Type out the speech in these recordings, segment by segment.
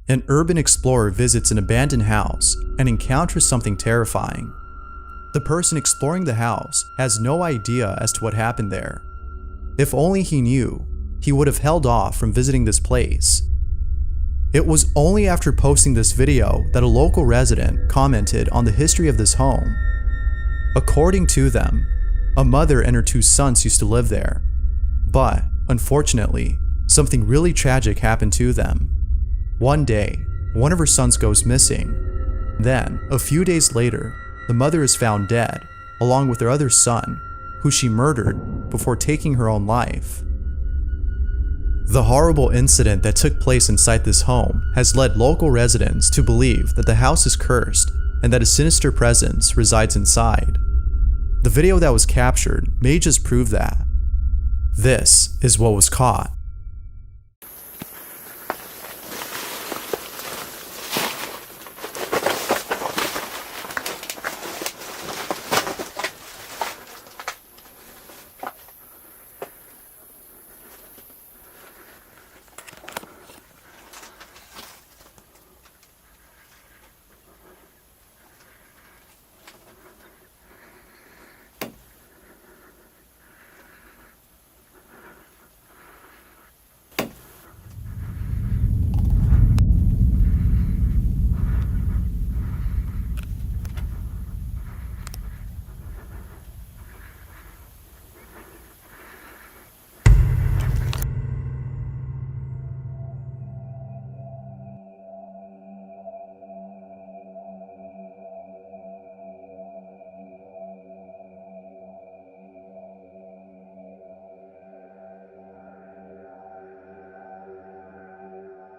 An urban explorer visits an abandoned house and encounters something terrifying. The person exploring the house has no idea as to what happened there. If only he knew, he would have held off from visiting this place. It was only after posting this video that a local resident commented on the history of this home. According to them, a mother and her 2 sons used to live there. But, unfortunately, something really tragic happened to them. One day, one of her sons goes missing. Then, a few days later, the mother is found dead, along with her other son, who she murdered before taking her own life. The horrible incident that took place inside this home has led local residents to believe that the house is cursed and that a sinister presence resides inside. The video that was captured may just prove that. This is what was caught.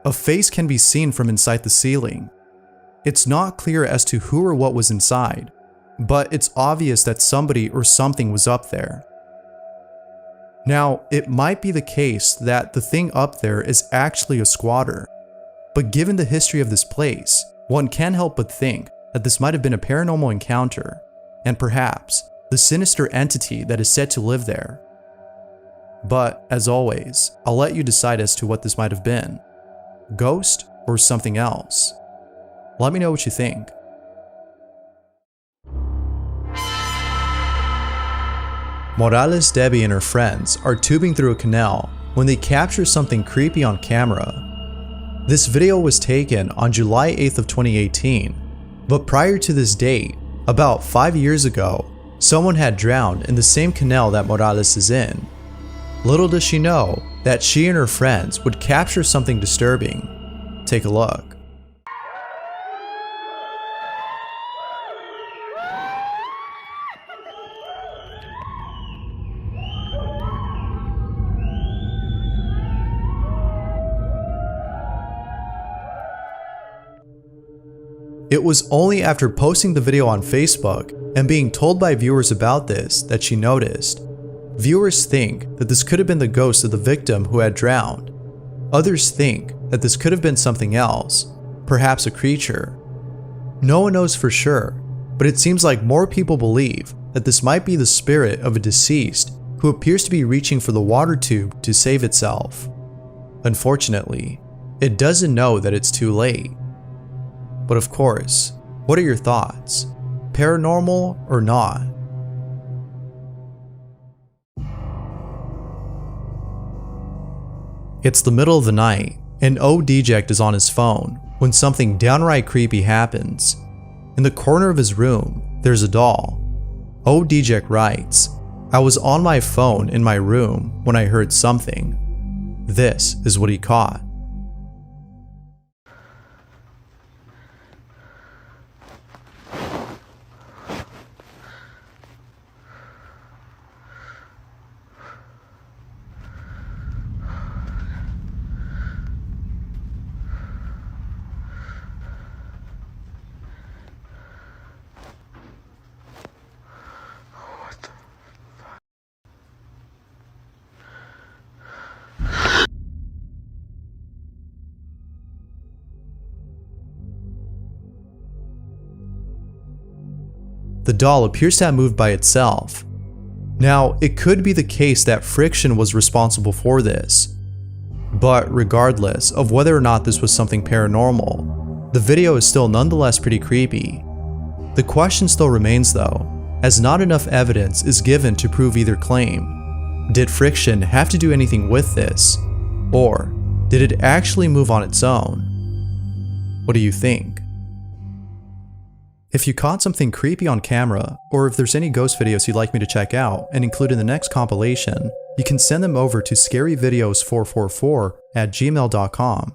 A face can be seen from inside the ceiling. It's not clear as to who or what was inside, but it's obvious that somebody or something was up there. Now, it might be the case that the thing up there is actually a squatter, but given the history of this place, one can't help but think that this might have been a paranormal encounter, and perhaps the sinister entity that is said to live there. But, as always, I'll let you decide as to what this might have been. Ghost or something else? Let me know what you think. Morales Debbie and her friends are tubing through a canal when they capture something creepy on camera. This video was taken on July 8th of 2018, but prior to this date, about 5 years ago, someone had drowned in the same canal that Morales is in. Little does she know that she and her friends would capture something disturbing. Take a look. It was only after posting the video on Facebook and being told by viewers about this that she noticed. Viewers think that this could have been the ghost of the victim who had drowned. Others think that this could have been something else, perhaps a creature. No one knows for sure, but it seems like more people believe that this might be the spirit of a deceased who appears to be reaching for the water tube to save itself. Unfortunately, it doesn't know that it's too late. But of course, what are your thoughts? Paranormal or not? It's the middle of the night, and O-Deject is on his phone when something downright creepy happens. In the corner of his room, there's a doll. O-Deject writes, "I was on my phone in my room when I heard something." This is what he caught. The doll appears to have moved by itself. Now, it could be the case that friction was responsible for this. But regardless of whether or not this was something paranormal, the video is still nonetheless pretty creepy. The question still remains though, as not enough evidence is given to prove either claim. Did friction have to do anything with this? Or did it actually move on its own? What do you think? If you caught something creepy on camera, or if there's any ghost videos you'd like me to check out and include in the next compilation, you can send them over to scaryvideos444@gmail.com.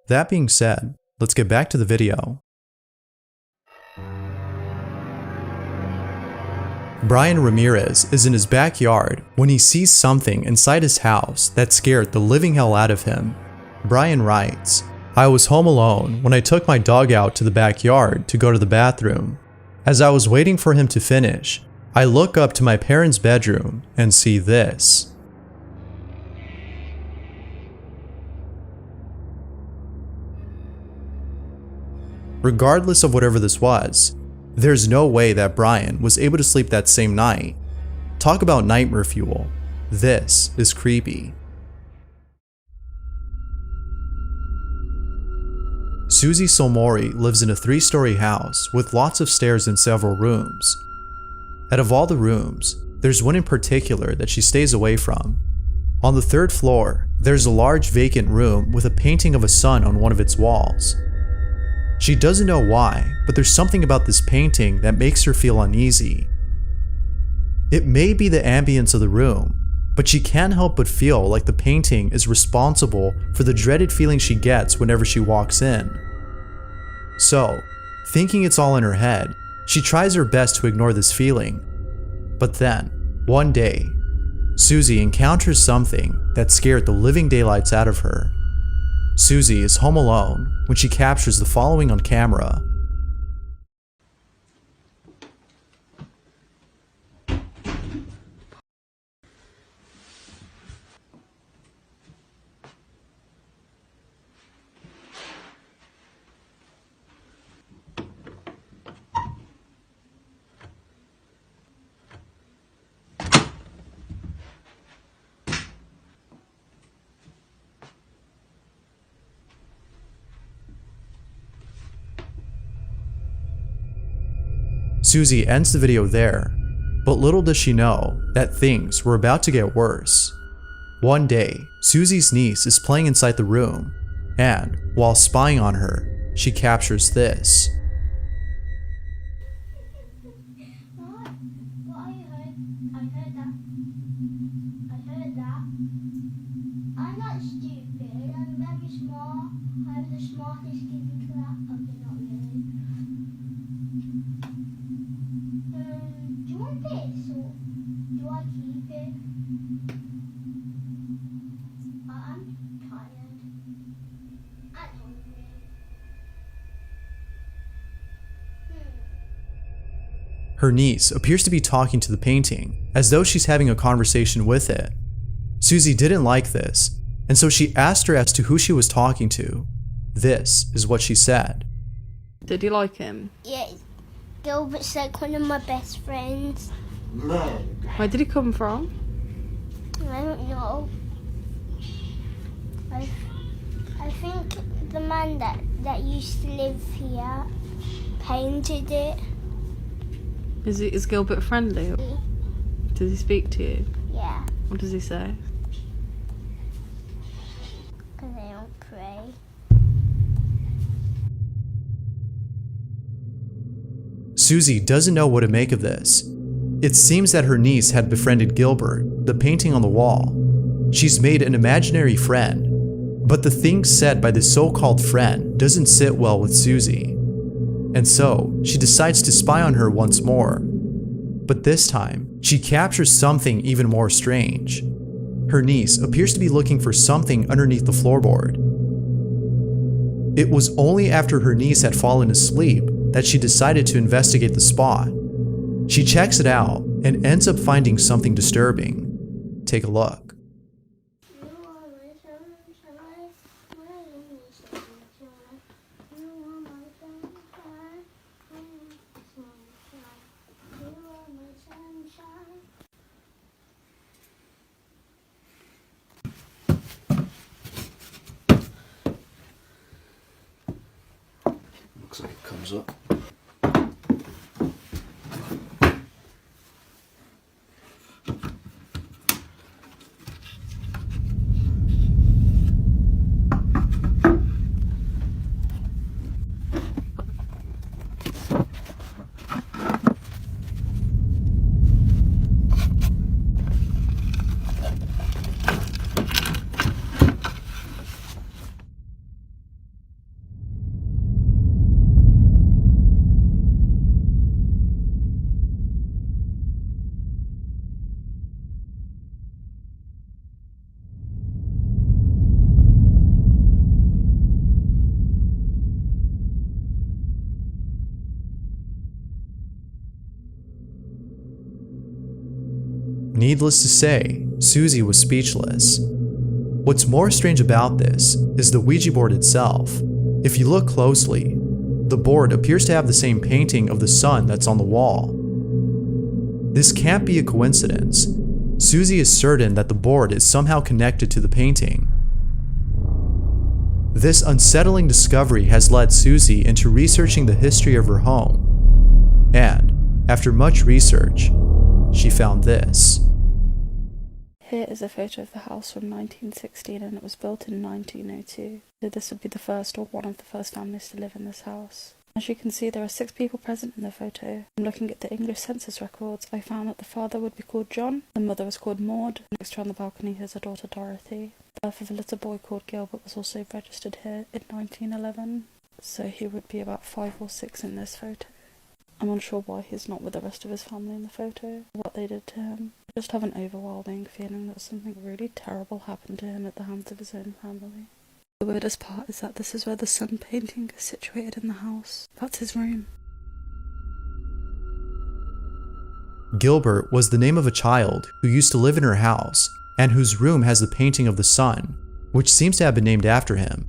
That being said, let's get back to the video. Brian Ramirez is in his backyard when he sees something inside his house that scared the living hell out of him. Brian writes, "I was home alone when I took my dog out to the backyard to go to the bathroom. As I was waiting for him to finish, I look up to my parents' bedroom and see this." Regardless of whatever this was, there's no way that Brian was able to sleep that same night. Talk about nightmare fuel. This is creepy. Susie Solmori lives in a 3-story house with lots of stairs and several rooms. Out of all the rooms, there's one in particular that she stays away from. On the 3rd floor, there's a large vacant room with a painting of a sun on one of its walls. She doesn't know why, but there's something about this painting that makes her feel uneasy. It may be the ambience of the room, but she can't help but feel like the painting is responsible for the dreaded feeling she gets whenever she walks in. So, thinking it's all in her head, she tries her best to ignore this feeling. But then, one day, Susie encounters something that scared the living daylights out of her. Susie is home alone when she captures the following on camera. Susie ends the video there, but little does she know that things were about to get worse. One day, Susie's niece is playing inside the room, and while spying on her, she captures this. Her niece appears to be talking to the painting, as though she's having a conversation with it. Susie didn't like this, and so she asked her as to who she was talking to. This is what she said. Did you like him? Yeah, Gilbert's like one of my best friends. Where did he come from? I don't know. I think the man that used to live here painted it. Is Gilbert friendly? Does he speak to you? Yeah, What does he say? because I don't pray. Susie doesn't know what to make of this. It seems that her niece had befriended Gilbert, the painting on the wall. She's made an imaginary friend, but the things said by this so-called friend doesn't sit well with Susie. And so, she decides to spy on her once more. But this time, she captures something even more strange. Her niece appears to be looking for something underneath the floorboard. It was only after her niece had fallen asleep that she decided to investigate the spot. She checks it out and ends up finding something disturbing. Take a look. Looks like it comes up. Needless to say, Susie was speechless. What's more strange about this is the Ouija board itself. If you look closely, the board appears to have the same painting of the sun that's on the wall. This can't be a coincidence. Susie is certain that the board is somehow connected to the painting. This unsettling discovery has led Susie into researching the history of her home. And, after much research, she found this. Here is a photo of the house from 1916, and it was built in 1902. So this would be the first or one of the first families to live in this house. As you can see, there are 6 people present in the photo. From looking at the English census records, I found that the father would be called John, the mother was called Maud, next to her on the balcony is her daughter Dorothy. The birth of a little boy called Gilbert was also registered here in 1911, so he would be about 5 or 6 in this photo. I'm unsure why he's not with the rest of his family in the photo, what they did to him. I just have an overwhelming feeling that something really terrible happened to him at the hands of his own family. The weirdest part is that this is where the sun painting is situated in the house. That's his room. Gilbert was the name of a child who used to live in her house and whose room has the painting of the sun, which seems to have been named after him.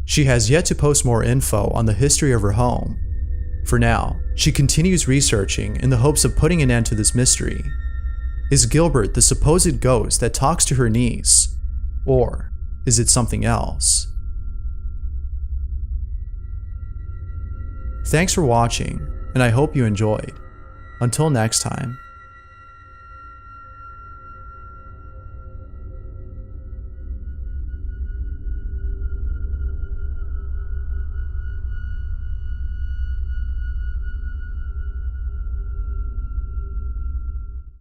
She has yet to post more info on the history of her home. For now, she continues researching in the hopes of putting an end to this mystery. Is Gilbert the supposed ghost that talks to her niece? Or is it something else? Thanks for watching, and I hope you enjoyed. Until next time.